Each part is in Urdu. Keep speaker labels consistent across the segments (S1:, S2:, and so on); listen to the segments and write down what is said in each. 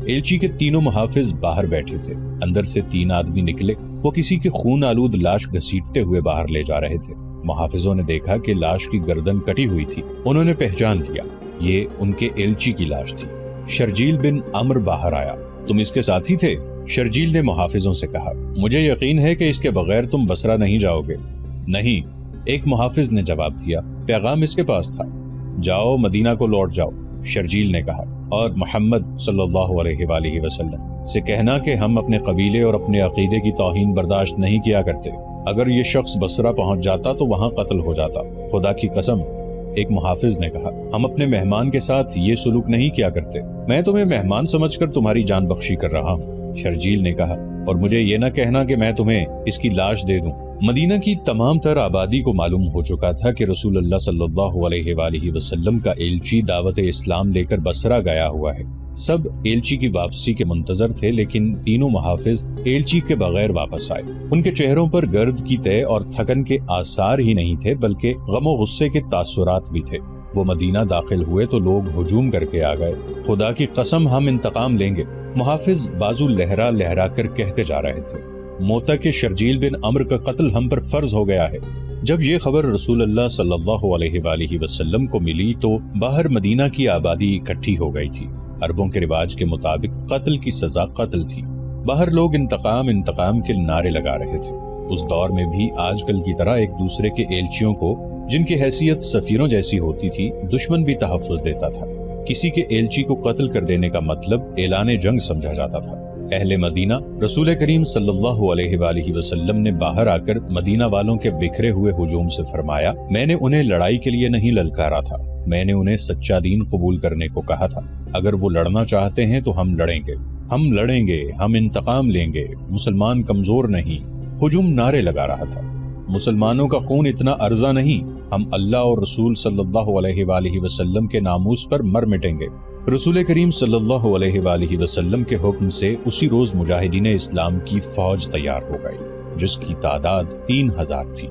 S1: ایلچی کے تینوں محافظ باہر بیٹھے تھے۔ اندر سے 3 آدمی نکلے، وہ کسی کے خون آلود لاش گھسیٹتے ہوئے باہر لے جا رہے تھے۔ محافظوں نے دیکھا کہ لاش کی گردن کٹی ہوئی تھی۔ انہوں نے پہچان لیا، یہ ان کے ایلچی کی لاش تھی۔ شرجیل بن عمر باہر آیا۔ تم اس کے ساتھی تھے؟ شرجیل نے محافظوں سے کہا۔ مجھے یقین ہے کہ اس کے بغیر تم بصرہ نہیں جاؤ گے۔ نہیں، ایک محافظ نے جواب دیا، پیغام اس کے پاس تھا۔ جاؤ، مدینہ کو لوٹ جاؤ، شرجیل نے کہا، اور محمد صلی اللہ علیہ وآلہ وسلم سے کہنا کہ ہم اپنے قبیلے اور اپنے عقیدے کی توہین برداشت نہیں کیا کرتے۔ اگر یہ شخص بصرہ پہنچ جاتا تو وہاں قتل ہو جاتا۔ خدا کی قسم، ایک محافظ نے کہا، ہم اپنے مہمان کے ساتھ یہ سلوک نہیں کیا کرتے۔ میں تمہیں مہمان سمجھ کر تمہاری جان بخشی کر رہا ہوں، شرجیل نے کہا، اور مجھے یہ نہ کہنا کہ میں تمہیں اس کی لاش دے دوں۔ مدینہ کی تمام تر آبادی کو معلوم ہو چکا تھا کہ رسول اللہ صلی اللہ علیہ وآلہ وسلم کا ایلچی دعوت اسلام لے کر بصرہ گیا ہوا ہے۔ سب ایلچی کی واپسی کے منتظر تھے، لیکن تینوں محافظ ایلچی کے بغیر واپس آئے۔ ان کے چہروں پر گرد کی تہ اور تھکن کے آثار ہی نہیں تھے، بلکہ غم و غصے کے تاثرات بھی تھے۔ وہ مدینہ داخل ہوئے تو لوگ ہجوم کر کے آ گئے۔ خدا کی قسم، ہم انتقام لیں گے، محافظ بازو لہرا لہرا کر کہتے جا رہے تھے۔ موتا کے شرجیل بن عمر کا قتل ہم پر فرض ہو گیا ہے۔ جب یہ خبر رسول اللہ صلی اللہ علیہ وآلہ وسلم کو ملی تو باہر مدینہ کی آبادی اکٹھی ہو گئی تھی۔ عربوں کے رواج کے مطابق قتل کی سزا قتل تھی۔ باہر لوگ انتقام انتقام کے نعرے لگا رہے تھے۔ اس دور میں بھی آج کل کی طرح ایک دوسرے کے ایلچیوں کو، جن کی حیثیت سفیروں جیسی ہوتی تھی، دشمن بھی تحفظ دیتا تھا۔ کسی کے ایلچی کو قتل کر دینے کا مطلب اعلان جنگ سمجھا جاتا تھا۔ اہل مدینہ رسول کریم صلی اللہ علیہ وآلہ وسلم نے باہر آ کر مدینہ والوں کے بکھرے ہوئے ہجوم سے فرمایا، میں نے انہیں لڑائی کے لیے نہیں للکارا تھا، میں نے انہیں سچا دین قبول کرنے کو کہا تھا۔ اگر وہ لڑنا چاہتے ہیں تو ہم لڑیں گے، ہم انتقام لیں گے، مسلمان کمزور نہیں۔ ہجوم نعرے لگا رہا تھا، مسلمانوں کا خون اتنا ارزاں نہیں، ہم اللہ اور رسول صلی اللہ علیہ وآلہ وسلم کے ناموس پر مر مٹیں گے۔ رسول کریم صلی اللہ علیہ وآلہ وسلم کے حکم سے اسی روز مجاہدین اسلام کی فوج تیار ہو گئی، جس کی تعداد 3000 تھی۔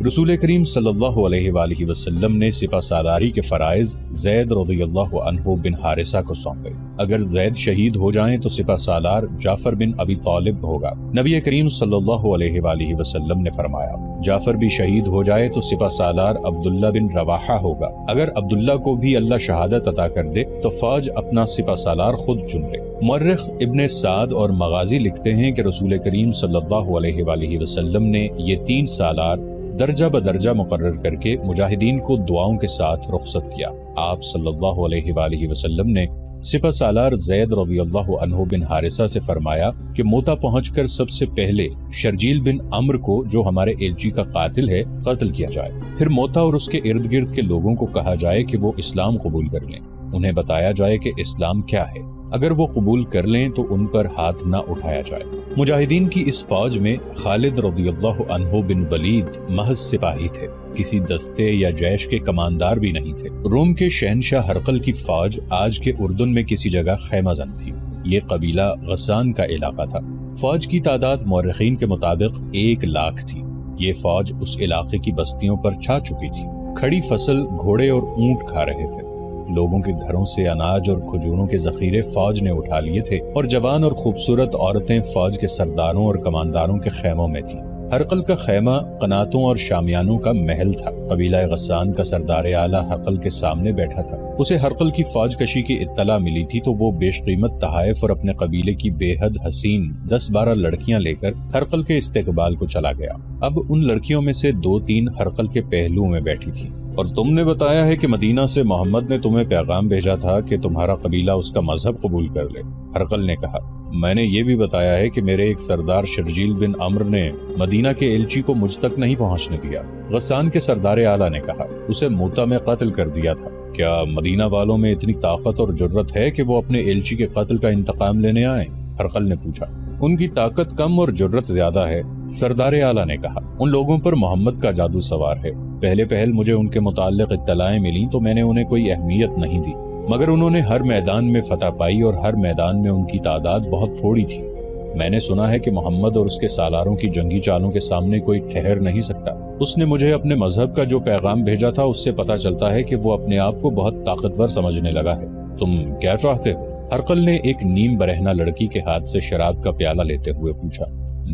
S1: رسول کریم صلی اللہ علیہ وآلہ وسلم نے سپہ سالاری کے فرائض زید رضی اللہ عنہ بن حارثہ کو سونپے۔ اگر زید شہید ہو جائیں تو سپہ سالار جعفر بن ابی طالب ہوگا۔ نبی کریم صلی اللہ علیہ وآلہ وسلم نے فرمایا، جعفر بھی شہید ہو جائے تو سپہ سالار عبداللہ بن رواحہ ہوگا۔ اگر عبداللہ کو بھی اللہ شہادت عطا کر دے تو فوج اپنا سپہ سالار خود چن لے۔ مورخ ابن سعد اور مغازی لکھتے ہیں کہ رسول کریم صلی اللہ علیہ وآلہ وسلم نے یہ 3 سالار درجہ بدرجہ مقرر کر کے مجاہدین کو دعاؤں کے ساتھ رخصت کیا۔ آپ صلی اللہ علیہ وآلہ وسلم نے سپہ سالار زید رضی اللہ عنہ بن حارثہ سے فرمایا کہ موتا پہنچ کر سب سے پہلے شرجیل بن عمر کو، جو ہمارے ایلچی کا قاتل ہے، قتل کیا جائے۔ پھر موتا اور اس کے ارد گرد کے لوگوں کو کہا جائے کہ وہ اسلام قبول کر لیں۔ انہیں بتایا جائے کہ اسلام کیا ہے۔ اگر وہ قبول کر لیں تو ان پر ہاتھ نہ اٹھایا جائے۔ مجاہدین کی اس فوج میں خالد رضی اللہ عنہ بن ولید محض سپاہی تھے، کسی دستے یا جیش کے کماندار بھی نہیں تھے۔ روم کے شہنشاہ ہرقل کی فوج آج کے اردن میں کسی جگہ خیمہ زن تھی۔ یہ قبیلہ غسان کا علاقہ تھا۔ فوج کی تعداد مورخین کے مطابق 1,00,000 تھی۔ یہ فوج اس علاقے کی بستیوں پر چھا چکی تھی۔ کھڑی فصل گھوڑے اور اونٹ کھا رہے تھے۔ لوگوں کے گھروں سے اناج اور کھجوروں کے ذخیرے فوج نے اٹھا لیے تھے، اور جوان اور خوبصورت عورتیں فوج کے سرداروں اور کمانداروں کے خیموں میں تھیں۔ ہرقل کا خیمہ قناتوں اور شامیانوں کا محل تھا۔ قبیلہ غسان کا سردار اعلیٰ ہرقل کے سامنے بیٹھا تھا۔ اسے ہرقل کی فوج کشی کی اطلاع ملی تھی تو وہ بیش قیمت تحائف اور اپنے قبیلے کی بے حد حسین 10-12 لڑکیاں لے کر ہرقل کے استقبال کو چلا گیا۔ اب ان لڑکیوں میں سے 2-3 ہرقل کے پہلو میں بیٹھی تھی۔ اور تم نے بتایا ہے کہ مدینہ سے محمد نے تمہیں پیغام بھیجا تھا کہ تمہارا قبیلہ اس کا مذہب قبول کر لے۔ ہرقل نے کہا، میں نے یہ بھی بتایا ہے کہ میرے ایک سردار شرجیل بن عمر نے مدینہ کے ایلچی کو مجھ تک نہیں پہنچنے دیا۔ غسان کے سردار اعلیٰ نے کہا، اسے موتا میں قتل کر دیا تھا۔ کیا مدینہ والوں میں اتنی طاقت اور جرت ہے کہ وہ اپنے ایلچی کے قتل کا انتقام لینے آئیں؟ ہرقل نے پوچھا۔ ان کی طاقت کم اور جرت زیادہ ہے، سردار اعلیٰ نے کہا۔ ان لوگوں پر محمد کا جادو سوار ہے۔ پہل مجھے ان کے متعلق اطلاعیں ملیں تو میں نے انہیں کوئی اہمیت نہیں دی، مگر انہوں نے ہر میدان میں فتح پائی اور ہر میدان میں ان کی تعداد بہت تھوڑی تھی۔ میں نے سنا ہے کہ محمد اور اس کے سالاروں کی جنگی چالوں کے سامنے کوئی ٹھہر نہیں سکتا۔ اس نے مجھے اپنے مذہب کا جو پیغام بھیجا تھا اس سے پتہ چلتا ہے کہ وہ اپنے آپ کو بہت طاقتور سمجھنے لگا ہے۔ تم کیا چاہتے ہو؟ ہرقل نے ایک نیم برہنہ لڑکی کے ہاتھ سے شراب کا پیالہ لیتے ہوئے پوچھا،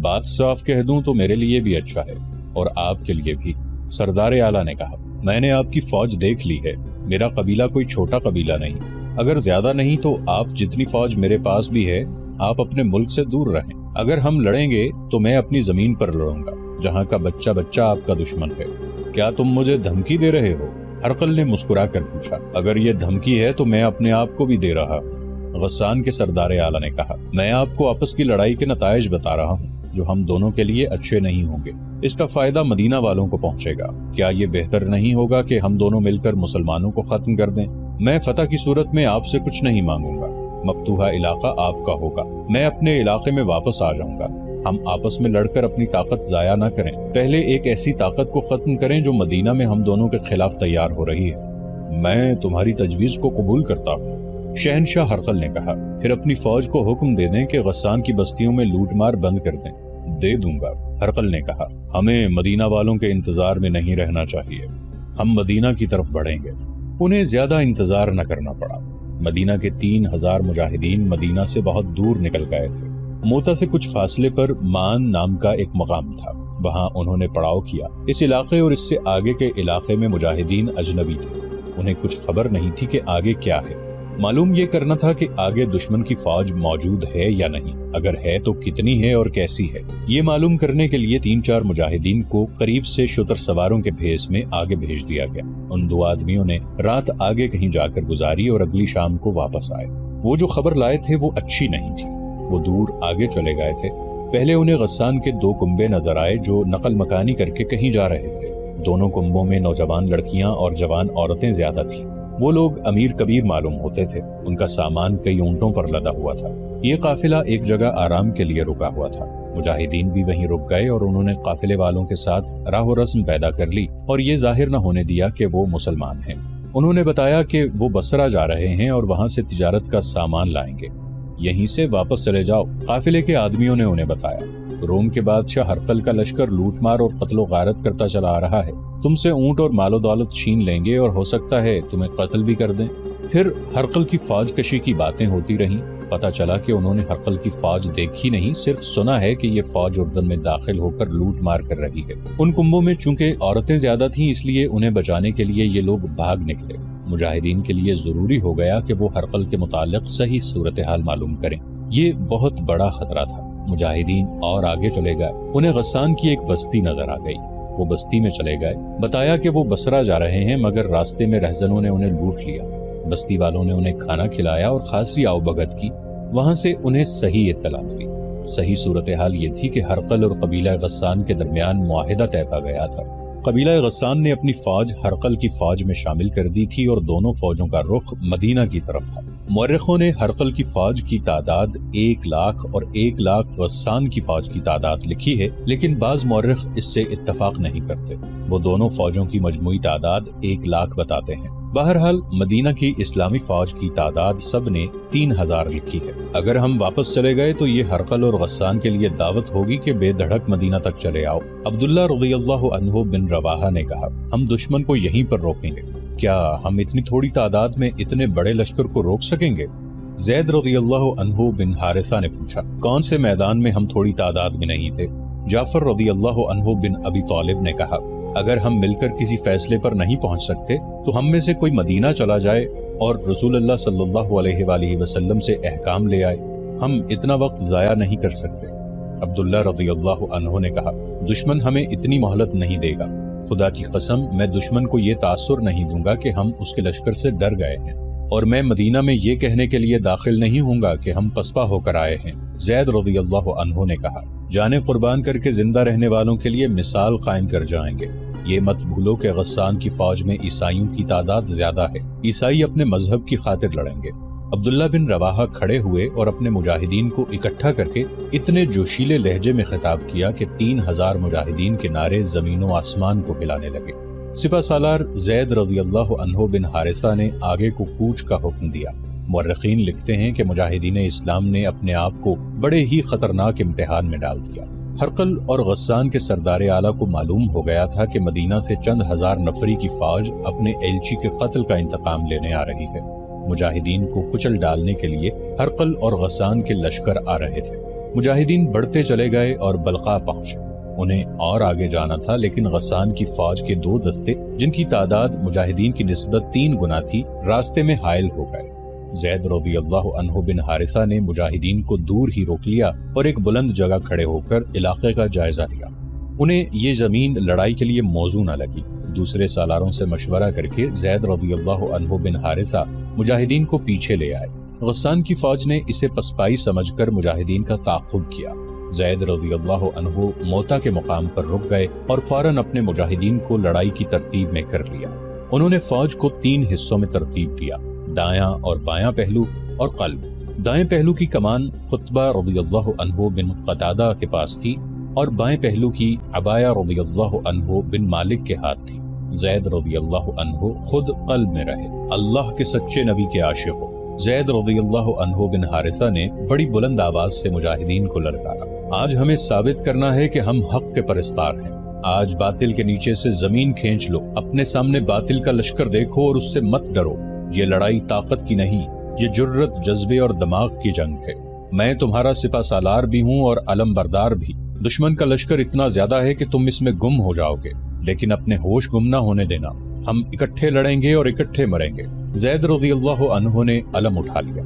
S1: بات صاف کہہ دوں تو میرے لیے بھی اچھا ہے اور آپ کے لیے بھی۔ سردار اعلیٰ نے کہا، میں نے آپ کی فوج دیکھ لی ہے، میرا قبیلہ کوئی چھوٹا قبیلہ نہیں، اگر زیادہ نہیں تو آپ جتنی فوج میرے پاس بھی ہے، آپ اپنے ملک سے دور رہیں۔ اگر ہم لڑیں گے تو میں اپنی زمین پر لڑوں گا، جہاں کا بچہ بچہ آپ کا دشمن ہے۔ کیا تم مجھے دھمکی دے رہے ہو؟ ہرقل نے مسکرا کر پوچھا۔ اگر یہ دھمکی ہے تو میں اپنے آپ کو بھی دے رہا ہوں، غسان کے سردار اعلیٰ نے کہا۔ میں آپ کو آپس کی لڑائی کے نتائج بتا رہا ہوں جو ہم دونوں کے لیے اچھے نہیں ہوں گے۔ اس کا فائدہ مدینہ والوں کو پہنچے گا۔ کیا یہ بہتر نہیں ہوگا کہ ہم دونوں مل کر مسلمانوں کو ختم کر دیں؟ میں فتح کی صورت میں آپ سے کچھ نہیں مانگوں گا، مفتوحہ علاقہ آپ کا ہوگا، میں اپنے علاقے میں واپس آ جاؤں گا۔ ہم آپس میں لڑ کر اپنی طاقت ضائع نہ کریں، پہلے ایک ایسی طاقت کو ختم کریں جو مدینہ میں ہم دونوں کے خلاف تیار ہو رہی ہے۔ میں تمہاری تجویز کو قبول کرتا ہوں، شہنشاہ ہرقل نے کہا۔ پھر اپنی فوج کو حکم دے دیں کہ غسان کی بستیوں میں لوٹ مار بند کر دیں۔ دے دوں گا، ہرقل نے کہا۔ ہمیں مدینہ والوں کے انتظار میں نہیں رہنا چاہیے، ہم مدینہ کی طرف بڑھیں گے۔ انہیں زیادہ انتظار نہ کرنا پڑا۔ مدینہ کے 3000 مجاہدین مدینہ سے بہت دور نکل گئے تھے۔ موتا سے کچھ فاصلے پر مان نام کا ایک مقام تھا، وہاں انہوں نے پڑاؤ کیا۔ اس علاقے اور اس سے آگے کے علاقے میں مجاہدین اجنبی تھے، انہیں کچھ خبر نہیں تھی کہ آگے کیا ہے۔ معلوم یہ کرنا تھا کہ آگے دشمن کی فوج موجود ہے یا نہیں، اگر ہے تو کتنی ہے اور کیسی ہے۔ یہ معلوم کرنے کے لیے 3-4 مجاہدین کو قریب سے شتر سواروں کے بھیس میں آگے بھیج دیا گیا۔ ان 2 آدمیوں نے رات آگے کہیں جا کر گزاری اور اگلی شام کو واپس آئے۔ وہ جو خبر لائے تھے وہ اچھی نہیں تھی، وہ دور آگے چلے گئے تھے۔ پہلے انہیں غسان کے 2 کنبے نظر آئے جو نقل مکانی کر کے کہیں جا رہے تھے۔ دونوں کنبوں میں نوجوان لڑکیاں اور جوان عورتیں زیادہ تھیں۔ وہ لوگ امیر کبیر معلوم ہوتے تھے، ان کا سامان کئی اونٹوں پر لدا ہوا تھا۔ یہ قافلہ ایک جگہ آرام کے لیے رکا ہوا تھا، مجاہدین بھی وہیں رک گئے اور انہوں نے قافلے والوں کے ساتھ راہ و رسم پیدا کر لی اور یہ ظاہر نہ ہونے دیا کہ وہ مسلمان ہیں۔ انہوں نے بتایا کہ وہ بصرہ جا رہے ہیں اور وہاں سے تجارت کا سامان لائیں گے، یہیں سے واپس چلے جاؤ۔ قافلے کے آدمیوں نے انہیں بتایا، روم کے بادشاہ ہرقل کا لشکر لوٹ مار اور قتل و غارت کرتا چلا آ رہا ہے، تم سے اونٹ اور مال و دولت چھین لیں گے اور ہو سکتا ہے تمہیں قتل بھی کر دیں۔ پھر ہرقل کی فوج کشی کی باتیں ہوتی رہیں۔ پتہ چلا کہ انہوں نے ہرقل کی فوج دیکھی نہیں، صرف سنا ہے کہ یہ فوج اردن میں داخل ہو کر لوٹ مار کر رہی ہے۔ ان کنبوں میں چونکہ عورتیں زیادہ تھیں اس لیے انہیں بچانے کے لیے یہ لوگ بھاگ نکلے۔ مجاہدین کے لیے ضروری ہو گیا کہ وہ ہرقل کے متعلق صحیح صورتحال معلوم کریں۔ یہ بہت بڑا خطرہ تھا۔ مجاہدین اور آگے چلے گئے، انہیں غسان کی ایک بستی نظر آ گئی۔ وہ بستی میں چلے گئے، بتایا کہ وہ بصرہ جا رہے ہیں، مگر راستے میں رہزنوں نے انہیں لوٹ لیا۔ بستی والوں نے انہیں کھانا کھلایا اور خاصی آؤ بھگت کی، وہاں سے انہیں صحیح اطلاع ملی۔ صحیح صورتحال یہ تھی کہ ہرقل اور قبیلہ غسان کے درمیان معاہدہ طے پا گیا تھا۔ قبیلہ غسان نے اپنی فوج ہرقل کی فوج میں شامل کر دی تھی اور دونوں فوجوں کا رخ مدینہ کی طرف تھا۔ مورخوں نے ہرقل کی فوج کی تعداد 1 لاکھ اور 1 لاکھ غسان کی فوج کی تعداد لکھی ہے، لیکن بعض مورخ اس سے اتفاق نہیں کرتے، وہ دونوں فوجوں کی مجموعی تعداد 1 لاکھ بتاتے ہیں۔ بہرحال مدینہ کی اسلامی فوج کی تعداد سب نے 3000 لکھی ہے۔ اگر ہم واپس چلے گئے تو یہ ہرقل اور غسان کے لیے دعوت ہوگی کہ بے دھڑک مدینہ تک چلے آؤ۔ عبداللہ رضی اللہ عنہ بن رواحہ نے کہا، ہم دشمن کو یہیں پر روکیں گے۔ کیا ہم اتنی تھوڑی تعداد میں اتنے بڑے لشکر کو روک سکیں گے؟ زید رضی اللہ عنہ بن حارثہ نے پوچھا، کون سے میدان میں ہم تھوڑی تعداد میں نہیں تھے؟ جعفر رضی اللہ عنہ بن ابی طالب نے کہا، اگر ہم مل کر کسی فیصلے پر نہیں پہنچ سکتے تو ہم میں سے کوئی مدینہ چلا جائے اور رسول اللہ صلی اللہ علیہ وآلہ وسلم سے احکام لے آئے، ہم اتنا وقت ضائع نہیں کر سکتے۔ عبداللہ رضی اللہ عنہ نے کہا، دشمن ہمیں اتنی مہلت نہیں دے گا، خدا کی قسم میں دشمن کو یہ تاثر نہیں دوں گا کہ ہم اس کے لشکر سے ڈر گئے ہیں، اور میں مدینہ میں یہ کہنے کے لیے داخل نہیں ہوں گا کہ ہم پسپا ہو کر آئے ہیں۔ زید رضی اللہ عنہ نے کہا، جانیں قربان کر کے زندہ رہنے والوں کے لیے مثال قائم کر جائیں گے۔ یہ مت بھولو کہ غسان کی فوج میں عیسائیوں کی تعداد زیادہ ہے، عیسائی اپنے مذہب کی خاطر لڑیں گے۔ عبداللہ بن رواحہ کھڑے ہوئے اور اپنے مجاہدین کو اکٹھا کر کے اتنے جوشیلے لہجے میں خطاب کیا کہ 3000 مجاہدین کے نعرے زمین و آسمان کو ہلانے لگے۔ سپہ سالار زید رضی اللہ عنہ بن حارثہ نے آگے کو کوچ کا حکم دیا۔ مورخین لکھتے ہیں کہ مجاہدین اسلام نے اپنے آپ کو بڑے ہی خطرناک امتحان میں ڈال دیا۔ ہرقل اور غسان کے سردار اعلیٰ کو معلوم ہو گیا تھا کہ مدینہ سے چند ہزار نفری کی فوج اپنے ایلچی کے قتل کا انتقام لینے آ رہی ہے۔ مجاہدین کو کچل ڈالنے کے لیے ہرقل اور غسان کے لشکر آ رہے تھے۔ مجاہدین بڑھتے چلے گئے اور بلقا پہنچے۔ انہیں اور آگے جانا تھا، لیکن غسان کی فوج کے 2 دستے جن کی تعداد مجاہدین کی نسبت 3 گنا تھی، راستے میں حائل ہو گئے۔ زید رضی اللہ عنہ بن حارثہ نے مجاہدین کو دور ہی روک لیا اور ایک بلند جگہ کھڑے ہو کر علاقے کا جائزہ لیا۔ انہیں یہ زمین لڑائی کے لیے موزوں نہ لگی۔ دوسرے سالاروں سے مشورہ کر کے زید رضی اللہ عنہ بن حارثہ مجاہدین کو پیچھے لے آئے۔ غسان کی فوج نے اسے پسپائی سمجھ کر مجاہدین کا تعاقب کیا۔ زید رضی اللہ عنہ موتا کے مقام پر رک گئے اور فوراً اپنے مجاہدین کو لڑائی کی ترتیب میں کر لیا۔ انہوں نے فوج کو 3 حصوں میں ترتیب دیا، دایاں اور بایاں پہلو اور قلب۔ دائیں پہلو کی کمان قطبہ رضی اللہ عنہ بن قتادہ کے پاس تھی اور بائیں پہلو کی عبایہ رضی اللہ عنہ بن مالک کے ہاتھ تھی۔ زید رضی اللہ عنہ خود قلب میں رہے۔ اللہ کے سچے نبی کے عاشق ہو۔ زید رضی اللہ عنہ بن حارثہ نے بڑی بلند آواز سے مجاہدین کو للکارا، آج ہمیں ثابت کرنا ہے کہ ہم حق کے پرستار ہیں۔ آج باطل کے نیچے سے زمین کھینچ لو، اپنے سامنے باطل کا لشکر دیکھو اور اس سے مت ڈرو۔ یہ لڑائی طاقت کی نہیں، یہ جرت، جذبے اور دماغ کی جنگ ہے۔ میں تمہارا سپہ سالار بھی ہوں اور علم بردار بھی۔ دشمن کا لشکر اتنا زیادہ ہے کہ تم اس میں گم ہو جاؤ گے، لیکن اپنے ہوش گم نہ ہونے دینا۔ ہم اکٹھے لڑیں گے اور اکٹھے مریں گے۔ زید رضی اللہ عنہ نے علم اٹھا لیا۔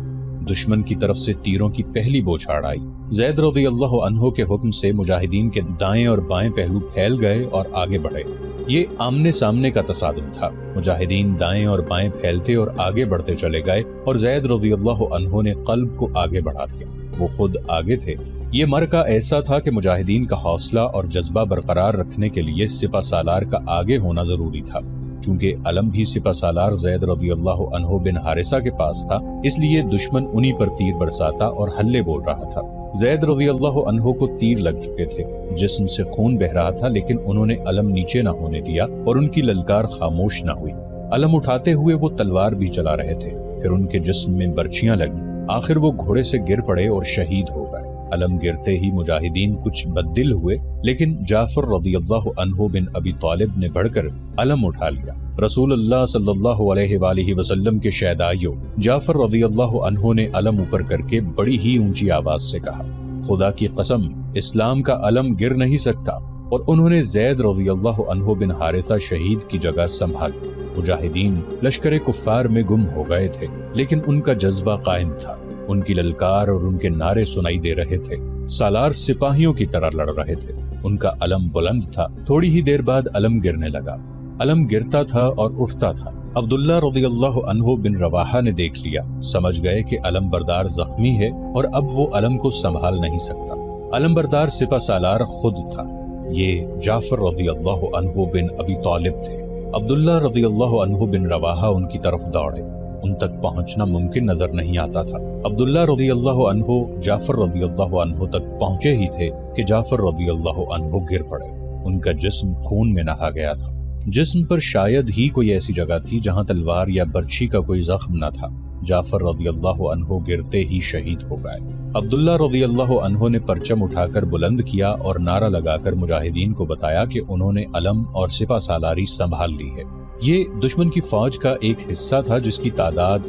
S1: دشمن کی طرف سے تیروں کی پہلی بوچھاڑ آئی۔ زید رضی اللہ عنہ کے حکم سے مجاہدین کے دائیں اور بائیں پہلو پھیل گئے اور آگے بڑھے۔ یہ آمنے سامنے کا تصادم تھا۔ مجاہدین دائیں اور بائیں پھیلتے اور آگے بڑھتے چلے گئے اور زید رضی اللہ عنہ نے قلب کو آگے بڑھا دیا۔ وہ خود آگے تھے۔ یہ مرکہ ایسا تھا کہ مجاہدین کا حوصلہ اور جذبہ برقرار رکھنے کے لیے سپہ سالار کا آگے ہونا ضروری تھا۔ چونکہ علم بھی سپہ سالار زید رضی اللہ عنہ بن حارثہ کے پاس تھا، اس لیے دشمن انہی پر تیر برساتا اور حلے بول رہا تھا۔ زید رضی اللہ عنہ کو تیر لگ چکے تھے، جسم سے خون بہ رہا تھا، لیکن انہوں نے علم نیچے نہ ہونے دیا اور ان کی للکار خاموش نہ ہوئی۔ علم اٹھاتے ہوئے وہ تلوار بھی چلا رہے تھے، پھر ان کے جسم میں برچیاں لگیں، آخر وہ گھوڑے سے گر پڑے اور شہید ہو گئے۔ علم گرتے ہی مجاہدین کچھ بددل ہوئے، لیکن جعفر رضی اللہ عنہ بن ابی طالب نے بڑھ کر علم اٹھا لیا۔ رسول اللہ صلی اللہ علیہ وآلہ وسلم کے شہدائیوں، جعفر رضی اللہ عنہ نے علم اوپر کر کے بڑی ہی اونچی آواز سے کہا، خدا کی قسم، اسلام کا علم گر نہیں سکتا، اور انہوں نے زید رضی اللہ عنہ بن حارثہ شہید کی جگہ سنبھال لی۔ مجاہدین لشکر کفار میں گم ہو گئے تھے، لیکن ان کا جذبہ قائم تھا۔ ان کی للکار اور ان کے نعرے سنائی دے رہے تھے۔ سالار سپاہیوں کی طرح لڑ رہے تھے۔ ان کا علم بلند تھا۔ تھوڑی ہی دیر بعد علم گرنے لگا۔ علم گرتا تھا اور اٹھتا تھا۔ عبداللہ رضی اللہ عنہ بن رواحہ نے دیکھ لیا، سمجھ گئے کہ علم بردار زخمی ہے اور اب وہ علم کو سنبھال نہیں سکتا۔ علم بردار سپہ سالار خود تھا۔ یہ جعفر رضی اللہ عنہ بن ابی طالب تھے۔ عبداللہ رضی اللہ عنہ بن رواحہ ان کی طرف دوڑے۔ ان تک پہنچنا ممکن نظر نہیں آتا تھا۔ عبداللہ رضی اللہ عنہ جعفر رضی اللہ عنہ تک پہنچے ہی تھے کہ جعفر رضی اللہ عنہ گر پڑے۔ ان کا جسم خون میں نہا گیا تھا۔ جسم پر شاید ہی کوئی ایسی جگہ تھی جہاں تلوار یا برچھی کا کوئی زخم نہ تھا۔ جعفر رضی اللہ عنہ گرتے ہی شہید ہو گئے۔ عبداللہ رضی اللہ عنہ نے پرچم اٹھا کر بلند کیا اور نعرہ لگا کر مجاہدین کو بتایا کہ انہوں نے علم اور سپہ سالاری سنبھال لی ہے۔ یہ دشمن کی فوج کا ایک حصہ تھا جس کی تعداد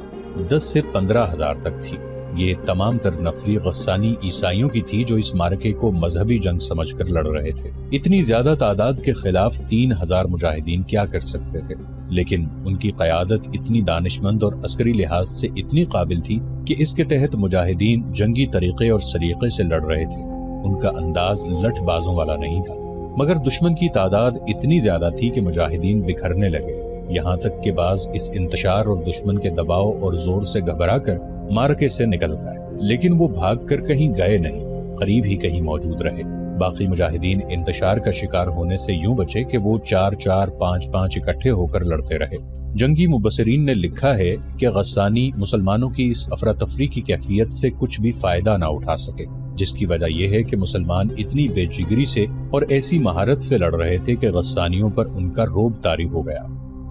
S1: 10 سے 15 ہزار تک تھی۔ یہ تمام تر نفری غسانی عیسائیوں کی تھی جو اس معرکے کو مذہبی جنگ سمجھ کر لڑ رہے تھے۔ اتنی زیادہ تعداد کے خلاف 3000 مجاہدین کیا کر سکتے تھے، لیکن ان کی قیادت اتنی دانشمند اور عسکری لحاظ سے اتنی قابل تھی کہ اس کے تحت مجاہدین جنگی طریقے اور سلیقے سے لڑ رہے تھے۔ ان کا انداز لٹھ بازوں والا نہیں تھا، مگر دشمن کی تعداد اتنی زیادہ تھی کہ مجاہدین بکھرنے لگے، یہاں تک کہ بعض اس انتشار اور دشمن کے دباؤ اور زور سے گھبرا کر مارکے سے نکل گئے، لیکن وہ بھاگ کر کہیں گئے نہیں، قریب ہی کہیں موجود رہے۔ باقی مجاہدین انتشار کا شکار ہونے سے یوں بچے کہ وہ 4-4 5-5 اکٹھے ہو کر لڑتے رہے۔ جنگی مبصرین نے لکھا ہے کہ غسانی مسلمانوں کی اس افراتفری کی کیفیت سے کچھ بھی فائدہ نہ اٹھا سکے، جس کی وجہ یہ ہے کہ مسلمان اتنی بے جگری سے اور ایسی مہارت سے لڑ رہے تھے کہ غسانیوں پر ان کا رعب طاری ہو گیا۔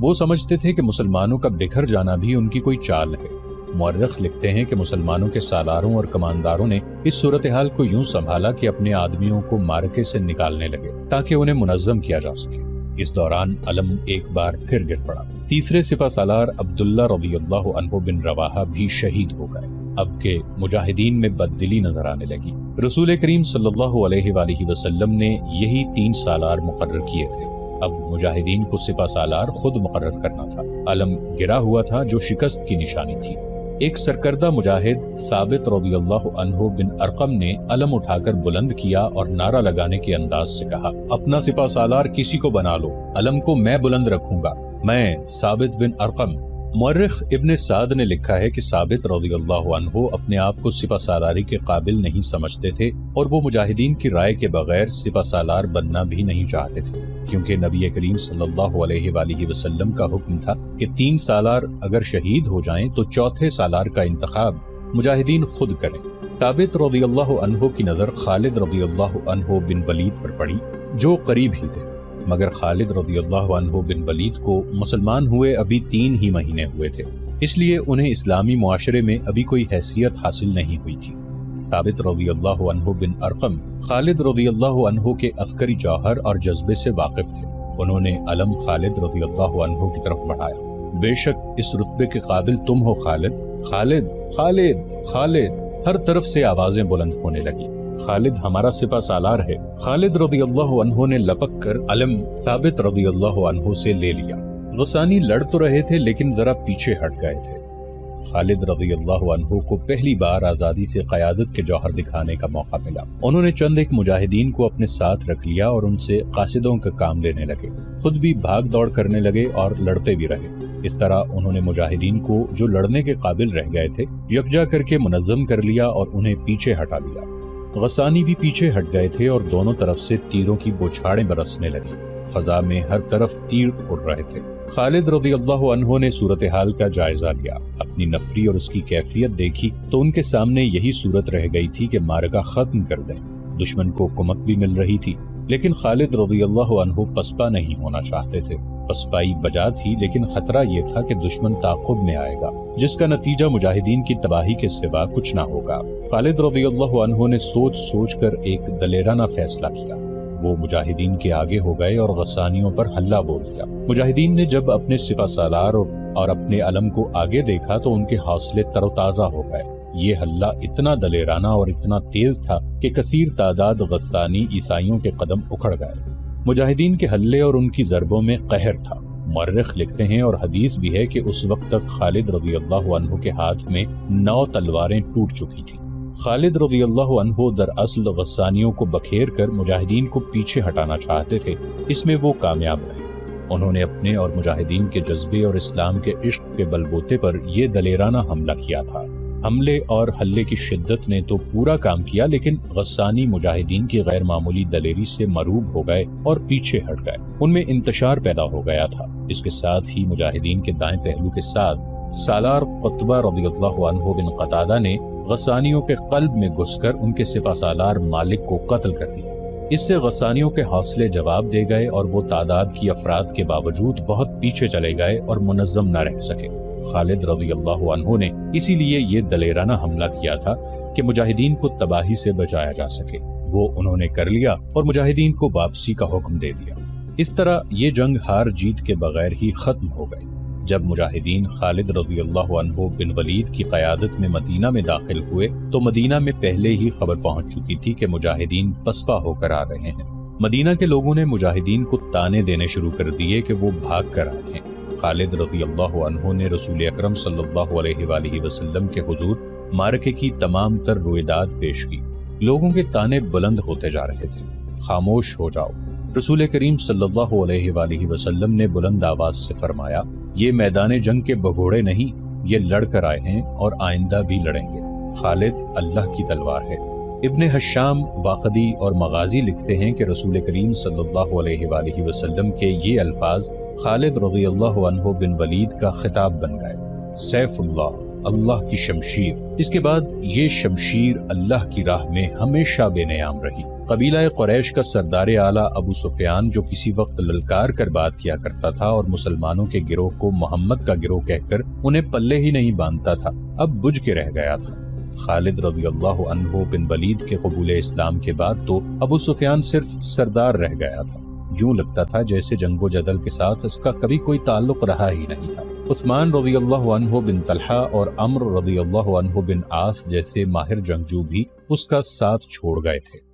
S1: وہ سمجھتے تھے کہ مسلمانوں کا بکھر جانا بھی ان کی کوئی چال ہے۔ مورخ لکھتے ہیں کہ مسلمانوں کے سالاروں اور کمانداروں نے اس صورتحال کو یوں سنبھالا کہ اپنے آدمیوں کو مارکے سے نکالنے لگے تاکہ انہیں منظم کیا جا سکے۔ اس دوران علم ایک بار پھر گر پڑا۔ تیسرے سپہ سالار عبداللہ رضی اللہ عنہ بن رواحہ بھی شہید ہو گئے۔ اب کے مجاہدین میں بددلی نظر آنے لگی۔ رسول کریم صلی اللہ علیہ وآلہ وسلم نے یہی 3 سالار مقرر کیے تھے، اب مجاہدین کو سپہ سالار خود مقرر کرنا تھا۔ علم گرا ہوا تھا جو شکست کی نشانی تھی۔ ایک سرکردہ مجاہد ثابت رضی اللہ عنہ بن ارقم نے علم اٹھا کر بلند کیا اور نعرہ لگانے کے انداز سے کہا، اپنا سپہ سالار کسی کو بنا لو، علم کو میں بلند رکھوں گا، میں ثابت بن ارقم۔ مورخ ابن سعد نے لکھا ہے کہ ثابت رضی اللہ عنہ اپنے آپ کو سپہ سالاری کے قابل نہیں سمجھتے تھے اور وہ مجاہدین کی رائے کے بغیر سپہ سالار بننا بھی نہیں چاہتے تھے، کیونکہ نبی کریم صلی اللہ علیہ وآلہ وسلم کا حکم تھا کہ 3 سالار اگر شہید ہو جائیں تو 4تھے سالار کا انتخاب مجاہدین خود کریں۔ ثابت رضی اللہ عنہ کی نظر خالد رضی اللہ عنہ بن ولید پر پڑی جو قریب ہی تھے، مگر خالد رضی اللہ عنہ بن ولید کو مسلمان ہوئے ابھی 3 ہی مہینے ہوئے تھے، اس لیے انہیں اسلامی معاشرے میں ابھی کوئی حیثیت حاصل نہیں ہوئی تھی۔ ثابت رضی اللہ عنہ بن ارقم خالد رضی اللہ عنہ کے عسکری جوہر اور جذبے سے واقف تھے۔ انہوں نے علم خالد رضی اللہ عنہ کی طرف بڑھایا، بے شک اس رتبے کے قابل تم ہو خالد، خالد خالد خالد، ہر طرف سے آوازیں بلند ہونے لگی، خالد ہمارا سپہ سالار ہے۔ خالد رضی اللہ عنہ نے لپک کر علم ثابت رضی اللہ عنہ سے لے لیا۔ غسانی لڑ تو رہے تھے لیکن ذرا پیچھے ہٹ گئے تھے۔ خالد رضی اللہ عنہ کو پہلی بار آزادی سے قیادت کے جوہر دکھانے کا موقع ملا۔ انہوں نے چند ایک مجاہدین کو اپنے ساتھ رکھ لیا اور ان سے قاصدوں کا کام لینے لگے، خود بھی بھاگ دوڑ کرنے لگے اور لڑتے بھی رہے۔ اس طرح انہوں نے مجاہدین کو جو لڑنے کے قابل رہ گئے تھے یکجا کر کے منظم کر لیا اور انہیں پیچھے ہٹا لیا۔ غسانی بھی پیچھے ہٹ گئے تھے اور دونوں طرف سے تیروں کی بوچھاڑیں برسنے لگیں، فضا میں ہر طرف تیر اڑ رہے تھے۔ خالد رضی اللہ عنہ نے صورتحال کا جائزہ لیا، اپنی نفری اور اس کی کیفیت دیکھی تو ان کے سامنے یہی صورت رہ گئی تھی کہ معرکہ ختم کر دیں۔ دشمن کو کمک بھی مل رہی تھی لیکن خالد رضی اللہ عنہ پسپا نہیں ہونا چاہتے تھے۔ پسپائی بجا تھی لیکن خطرہ یہ تھا کہ دشمن تعاقب میں آئے گا جس کا نتیجہ مجاہدین کی تباہی کے سوا کچھ نہ ہوگا۔ خالد رضی اللہ عنہ نے سوچ سوچ کر ایک دلیرانہ فیصلہ کیا۔ وہ مجاہدین کے آگے ہو گئے اور غسانیوں پر حلہ بول دیا۔ مجاہدین نے جب اپنے سپہ سالار اور اپنے علم کو آگے دیکھا تو ان کے حوصلے تر و تازہ ہو گئے۔ یہ حلہ اتنا دلیرانہ اور اتنا تیز تھا کہ کثیر تعداد غسانی عیسائیوں کے قدم اکھڑ گئے۔ مجاہدین کے حلے اور ان کی ضربوں میں قہر تھا۔ مورخ لکھتے ہیں اور حدیث بھی ہے کہ اس وقت تک خالد رضی اللہ عنہ کے ہاتھ میں 9 تلواریں ٹوٹ چکی تھیں۔ خالد رضی اللہ عنہ دراصل غسانیوں کو بکھیر کر مجاہدین کو پیچھے ہٹانا چاہتے تھے، اس میں وہ کامیاب رہے۔ انہوں نے اپنے اور مجاہدین کے جذبے اور اسلام کے عشق کے بلبوتے پر یہ دلیرانہ حملہ کیا تھا۔ حملے اور حلے کی شدت نے تو پورا کام کیا لیکن غسانی مجاہدین کی غیر معمولی دلیری سے مروب ہو گئے اور پیچھے ہٹ گئے۔ ان میں انتشار پیدا ہو گیا تھا۔ اس کے ساتھ ہی مجاہدین کے دائیں پہلو کے ساتھ سالار قطبہ رضی اللہ عنہ بن قتادہ نے غسانیوں کے قلب میں گھس کر ان کے سپہ سالار مالک کو قتل کر دیا۔ اس سے غسانیوں کے حوصلے جواب دے گئے اور وہ تعداد کی افراد کے باوجود بہت پیچھے چلے گئے اور منظم نہ رہ سکے۔ خالد رضی اللہ عنہ نے اسی لیے یہ دلیرانہ حملہ کیا تھا کہ مجاہدین کو تباہی سے بچایا جا سکے۔ وہ انہوں نے کر لیا اور مجاہدین کو واپسی کا حکم دے دیا۔ اس طرح یہ جنگ ہار جیت کے بغیر ہی ختم ہو گئی۔ جب مجاہدین خالد رضی اللہ عنہ بن ولید کی قیادت میں مدینہ میں داخل ہوئے تو مدینہ میں پہلے ہی خبر پہنچ چکی تھی کہ مجاہدین پسپا ہو کر آ رہے ہیں۔ مدینہ کے لوگوں نے مجاہدین کو تانے دینے شروع کر دیے کہ وہ بھاگ کر آئے ہیں۔ خالد رضی اللہ عنہ نے رسول اکرم صلی اللہ علیہ وآلہ وسلم کے حضور معرکے کی تمام تر رویداد پیش کی۔ لوگوں کے تانے بلند ہوتے جا رہے تھے، خاموش ہو جاؤ۔ رسول کریم صلی اللہ علیہ وآلہ وسلم نے بلند آواز سے فرمایا، یہ میدان جنگ کے بگھوڑے نہیں، یہ لڑ کر آئے ہیں اور آئندہ بھی لڑیں گے۔ خالد اللہ کی تلوار ہے۔ ابن حشام واقدی اور مغازی لکھتے ہیں کہ رسول کریم صلی اللہ علیہ وآلہ وسلم کے یہ الفاظ خالد رضی اللہ عنہ بن ولید کا خطاب بن گئے، سیف اللہ، اللہ کی شمشیر۔ اس کے بعد یہ شمشیر اللہ کی راہ میں ہمیشہ بے نیام رہی۔ قبیلہ قریش کا سردار اعلیٰ ابو سفیان جو کسی وقت للکار کر بات کیا کرتا تھا اور مسلمانوں کے گروہ کو محمد کا گروہ کہہ کر انہیں پلے ہی نہیں باندھتا تھا، اب بجھ کے رہ گیا تھا۔ خالد رضی اللہ عنہ بن ولید کے قبول اسلام کے بعد تو ابو سفیان صرف سردار رہ گیا تھا۔ یوں لگتا تھا جیسے جنگ و جدل کے ساتھ اس کا کبھی کوئی تعلق رہا ہی نہیں تھا۔ عثمان رضی اللہ عنہ بن طلحہ اور عمرو رضی اللہ عنہ بن عاص جیسے ماہر جنگجو بھی اس کا ساتھ چھوڑ گئے تھے۔